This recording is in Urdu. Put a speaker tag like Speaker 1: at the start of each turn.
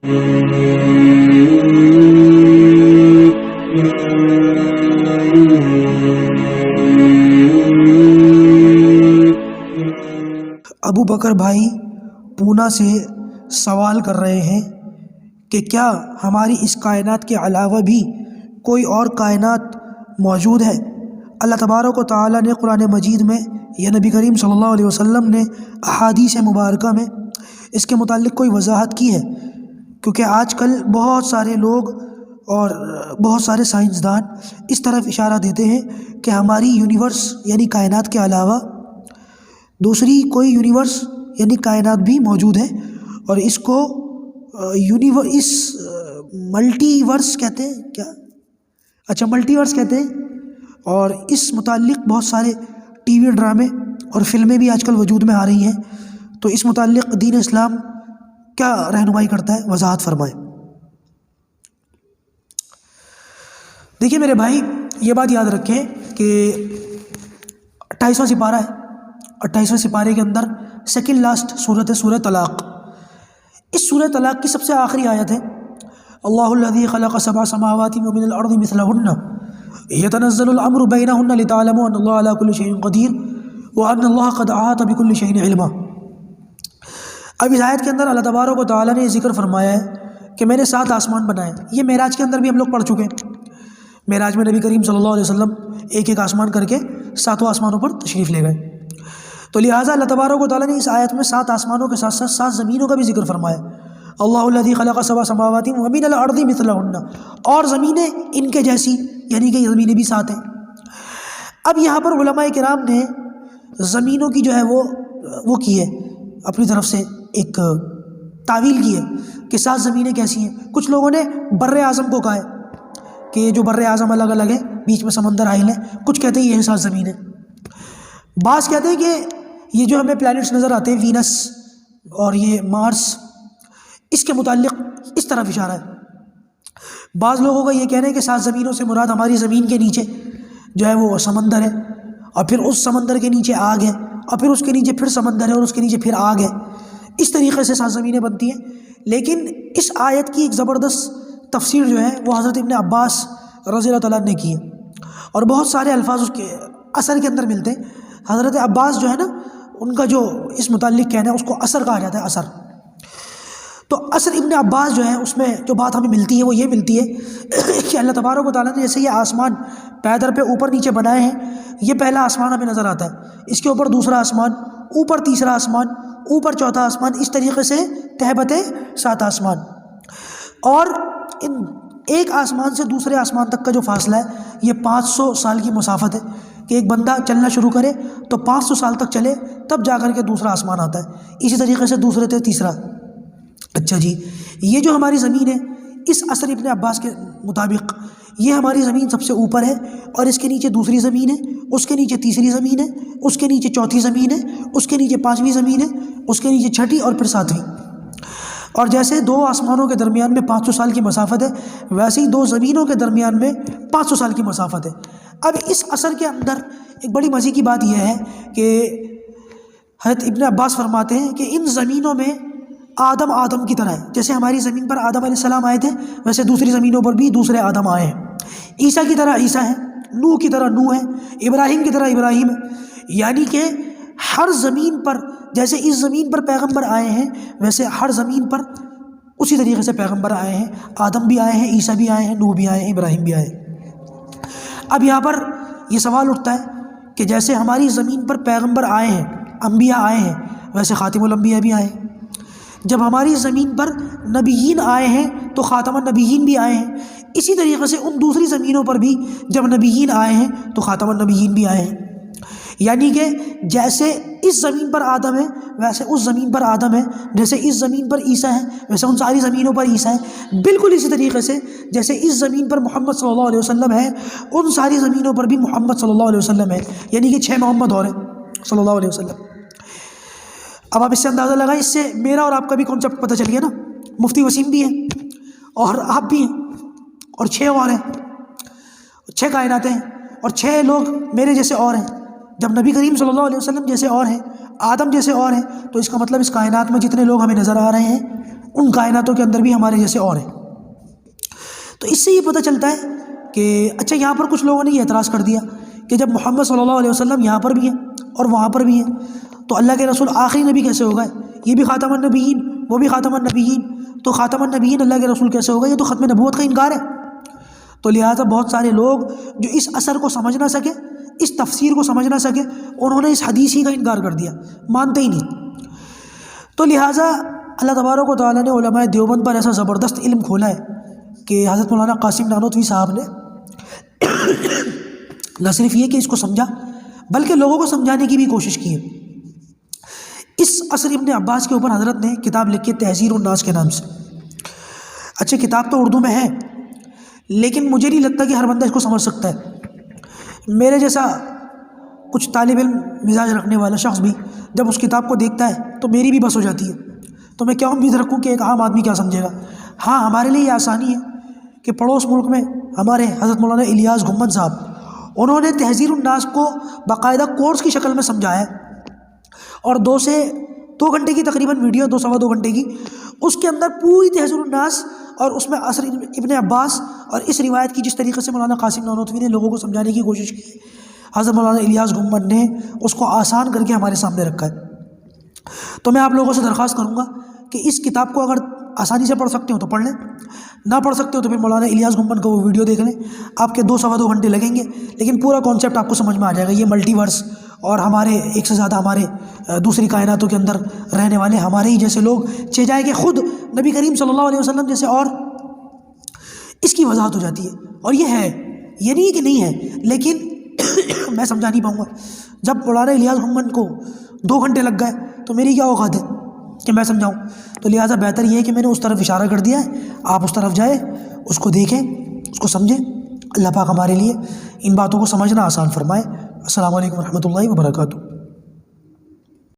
Speaker 1: ابو بکر بھائی پونا سے سوال کر رہے ہیں کہ کیا ہماری اس کائنات کے علاوہ بھی کوئی اور کائنات موجود ہے؟ اللہ تبارک و تعالیٰ نے قرآن مجید میں یا نبی کریم صلی اللہ علیہ وسلم نے احادیث مبارکہ میں اس کے متعلق کوئی وضاحت کی ہے؟ کیونکہ آج کل بہت سارے لوگ اور بہت سارے سائنسدان اس طرف اشارہ دیتے ہیں کہ ہماری یونیورس یعنی کائنات کے علاوہ دوسری کوئی یونیورس یعنی کائنات بھی موجود ہے، اور اس کو اس ملٹی ورس کہتے ہیں. کیا اچھا ملٹی ورس کہتے ہیں. اور اس متعلق بہت سارے ٹی وی ڈرامے اور فلمیں بھی آج کل وجود میں آ رہی ہیں. تو اس متعلق دین اسلام کیا رہنمائی کرتا ہے؟ وضاحت فرمائیں. دیکھیے میرے بھائی، یہ بات یاد رکھیں کہ 28واں سپارہ ہے. 28ویں سپارے کے اندر سیکنڈ لاسٹ صورت ہے سورہ طلاق. اس سورہ طلاق کی سب سے آخری آیت ہے اللہ الذی خلق سبع سماوات ومن الارض مثلهن يتنزل الامر بینهن لتعلموا ان اللہ علی کل شیء قدیر وان اللہ قد احاط بکل شیء علما. اب اس آیت کے اندر اللہ تبارک و تعالیٰ نے یہ ذکر فرمایا ہے کہ میں نے 7 آسمان بنائے. یہ معراج کے اندر بھی ہم لوگ پڑھ چکے ہیں. معراج میں نبی کریم صلی اللہ علیہ وسلم ایک ایک آسمان کر کے 7 آسمانوں پر تشریف لے گئے. تو لہٰذا اللہ تبارک و تعالیٰ نے اس آیت میں 7 آسمانوں کے ساتھ ساتھ 7 زمینوں کا بھی ذکر فرمایا. اللہ الذی خلق سبع سماوات ومن الارض مثلهن، اور زمینیں ان کے جیسی، یعنی کہ زمینیں بھی 7 ہیں. اب یہاں پر علماء کرام نے زمینوں کی جو ہے وہ کی ہے اپنی طرف سے ایک تعویل کی ہے کہ 7 زمینیں کیسی ہیں. کچھ لوگوں نے بر اعظم کو کہا ہے کہ جو بر اعظم الگ الگ ہے، بیچ میں سمندر حائل ہے. کچھ کہتے ہیں یہ 7 زمینیں. بعض کہتے ہیں کہ یہ جو ہمیں پلانٹس نظر آتے ہیں، وینس اور یہ مارس، اس کے متعلق اس طرف اشارہ ہے. بعض لوگوں کا یہ کہنا ہے کہ 7 زمینوں سے مراد ہماری زمین کے نیچے جو ہے وہ سمندر ہے، اور پھر اس سمندر کے نیچے آگ ہے، اور پھر اس کے نیچے پھر سمندر ہے، اور اس کے نیچے پھر آگ ہے. اس طریقے سے 7 زمینیں بنتی ہیں. لیکن اس آیت کی ایک زبردست تفسیر جو ہے وہ حضرت ابن عباس رضی اللہ تعالیٰ نے کی ہے، اور بہت سارے الفاظ اس کے اثر کے اندر ملتے ہیں. حضرت عباس جو ہے نا، ان کا جو اس متعلق کہنا ہے اس کو اثر کہا جاتا ہے. اثر تو اثر ابن عباس جو ہے اس میں جو بات ہمیں ملتی ہے وہ یہ ملتی ہے کہ اللہ تبارک و تعالیٰ نے جیسے یہ آسمان پیدر پہ اوپر نیچے بنائے ہیں، یہ پہلا آسمان ہمیں نظر آتا ہے، اس کے اوپر دوسرا آسمان، اوپر تیسرا آسمان، اوپر چوتھا آسمان، اس طریقے سے تہبت 7 آسمان. اور ان ایک آسمان سے دوسرے آسمان تک کا جو فاصلہ ہے یہ 500 سال کی مسافت ہے کہ ایک بندہ چلنا شروع کرے تو 500 سال تک چلے تب جا کر کے دوسرا آسمان آتا ہے. اسی طریقے سے دوسرے سے تیسرا. اچھا جی، یہ جو ہماری زمین ہے اس اثر ابن عباس کے مطابق یہ ہماری زمین سب سے اوپر ہے، اور اس کے نیچے دوسری زمین ہے، اس کے نیچے تیسری زمین ہے، اس کے نیچے چوتھی زمین ہے، اس کے نیچے 5ویں زمین ہے، اس کے نیچے 6ٹھی اور پھر 7ویں. اور جیسے 2 آسمانوں کے درمیان میں 500 سال کی مسافت ہے، ویسے ہی 2 زمینوں کے درمیان میں 500 سال کی مسافت ہے. اب اس اثر کے اندر ایک بڑی مزے کی بات یہ ہے کہ حضرت ابن عباس فرماتے ہیں کہ ان زمینوں میں آدم کی طرح ہے. جیسے ہماری زمین پر آدم علیہ السلام آئے تھے، ویسے دوسری زمینوں پر بھی دوسرے آدم آئے ہیں. عیسیٰ کی طرح عیسیٰ ہیں، نوح کی طرح نوح ہے، ابراہیم کی طرح ابراہیم ہے. یعنی کہ ہر زمین پر جیسے اس زمین پر پیغمبر آئے ہیں، ویسے ہر زمین پر اسی طریقے سے پیغمبر آئے ہیں. آدم بھی آئے ہیں، عیسیٰ بھی آئے ہیں، نوح بھی آئے ہیں، ابراہیم بھی آئے ہیں. اب یہاں پر یہ سوال اٹھتا ہے کہ جیسے ہماری زمین پر پیغمبر آئے ہیں، انبیاء آئے ہیں، ویسے خاتم الانبیاء بھی آئے ہیں. جب ہماری زمین پر نبیین آئے ہیں تو خاتم النبیین بھی آئے ہیں. اسی طریقے سے ان دوسری زمینوں پر بھی جب نبیین آئے ہیں تو خاتم النبیین بھی آئے ہیں. یعنی کہ جیسے اس زمین پر آدم ہے ویسے اس زمین پر آدم ہے، جیسے اس زمین پر عیسیٰ ہے ویسے ان ساری زمینوں پر عیسیٰ ہے. بالکل اسی طریقے سے جیسے اس زمین پر محمد صلی اللہ علیہ وسلم ہے، ان ساری زمینوں پر بھی محمد صلی اللہ علیہ وسلم ہے. یعنی کہ 6 محمد اور ہیں صلی اللہ علیہ وسلم. اب آپ اس سے اندازہ لگائیں، اس سے میرا اور آپ کا بھی کانسیپٹ پتہ چل گیا نا. مفتی وسیم بھی ہیں اور آپ بھی ہیں اور 6 اور ہیں، 6 کائناتیں ہیں اور 6 لوگ میرے جیسے اور ہیں. جب نبی کریم صلی اللہ علیہ وسلم جیسے اور ہیں، آدم جیسے اور ہیں، تو اس کا مطلب اس کائنات میں جتنے لوگ ہمیں نظر آ رہے ہیں ان کائناتوں کے اندر بھی ہمارے جیسے اور ہیں۔ تو اس سے یہ پتہ چلتا ہے کہ اچھا یہاں پر کچھ لوگوں نے یہ اعتراض کر دیا کہ جب محمد صلی اللہ علیہ وسلم یہاں پر بھی ہیں اور وہاں پر بھی ہیں تو اللہ کے رسول آخری نبی کیسے ہوگا؟ یہ بھی خاتم النبیین وہ بھی خاتم النبیین، تو خاتم النبیین اللہ کے رسول کیسے ہوگا؟ یہ تو ختم نبوت کا انکار ہے۔ تو لہٰذا بہت سارے لوگ جو اس اثر کو سمجھ نہ سکے، اس تفسیر کو سمجھ نہ سکے، انہوں نے اس حدیث ہی کا انکار کر دیا، مانتے ہی نہیں۔ تو لہٰذا اللہ تبارک و تعالیٰ نے علماء دیوبند پر ایسا زبردست علم کھولا ہے کہ حضرت مولانا قاسم نانوتوی صاحب نے نہ صرف یہ کہ اس کو سمجھا بلکہ لوگوں کو سمجھانے کی بھی کوشش کی ہے۔ اس عصر ابن عباس کے اوپر حضرت نے کتاب لکھی تحذیرالناس کے نام سے۔ اچھا کتاب تو اردو میں ہے لیکن مجھے نہیں لگتا کہ ہر بندہ اس کو سمجھ سکتا ہے۔ میرے جیسا کچھ طالب علم مزاج رکھنے والا شخص بھی جب اس کتاب کو دیکھتا ہے تو میری بھی بس ہو جاتی ہے۔ تو میں کیا امید رکھوں کہ ایک عام آدمی کیا سمجھے گا؟ ہاں ہمارے لیے یہ آسانی ہے کہ پڑوس ملک میں ہمارے حضرت مولانا الیاس گھمن صاحب، انہوں نے تحذیرالناس کو باقاعدہ کورس کی شکل میں سمجھایا ہے، اور 2 گھنٹے کی تقریباً ویڈیو، 2 سوا 2 گھنٹے کی، اس کے اندر پوری تحذیرالناس اور اس میں عصر ابن عباس اور اس روایت کی جس طریقے سے مولانا قاسم نانوتوی نے لوگوں کو سمجھانے کی کوشش کی، حضرت مولانا الیاس گھمن نے اس کو آسان کر کے ہمارے سامنے رکھا ہے۔ تو میں آپ لوگوں سے درخواست کروں گا کہ اس کتاب کو اگر آسانی سے پڑھ سکتے ہو تو پڑھ لیں، نہ پڑھ سکتے ہو تو پھر مولانا الیاس گھمن کا وہ ویڈیو دیکھ لیں۔ آپ کے 2 سوا 2 گھنٹے لگیں گے لیکن پورا کانسیپٹ آپ کو سمجھ میں آ جائے گا۔ یہ ملٹی ورس اور ہمارے ایک سے زیادہ ہمارے دوسری کائناتوں کے اندر رہنے والے ہمارے ہی جیسے لوگ چہ جائے کہ خود نبی کریم صلی اللہ علیہ وسلم جیسے، اور اس کی وضاحت ہو جاتی ہے۔ اور یہ ہے، یہ نہیں کہ نہیں ہے، لیکن میں سمجھا نہیں پاؤں گا۔ جب مولانا الیاس گھمن کو 2 گھنٹے لگ گئے تو میری کیا اوقات ہے کہ میں سمجھاؤں؟ تو لہٰذا بہتر یہ ہے کہ میں نے اس طرف اشارہ کر دیا ہے، آپ اس طرف جائیں، اس کو دیکھیں، اس کو سمجھیں۔ اللہ پاک ہمارے لیے ان باتوں کو سمجھنا آسان فرمائے۔ السلام علیکم ورحمۃ اللہ وبرکاتہ۔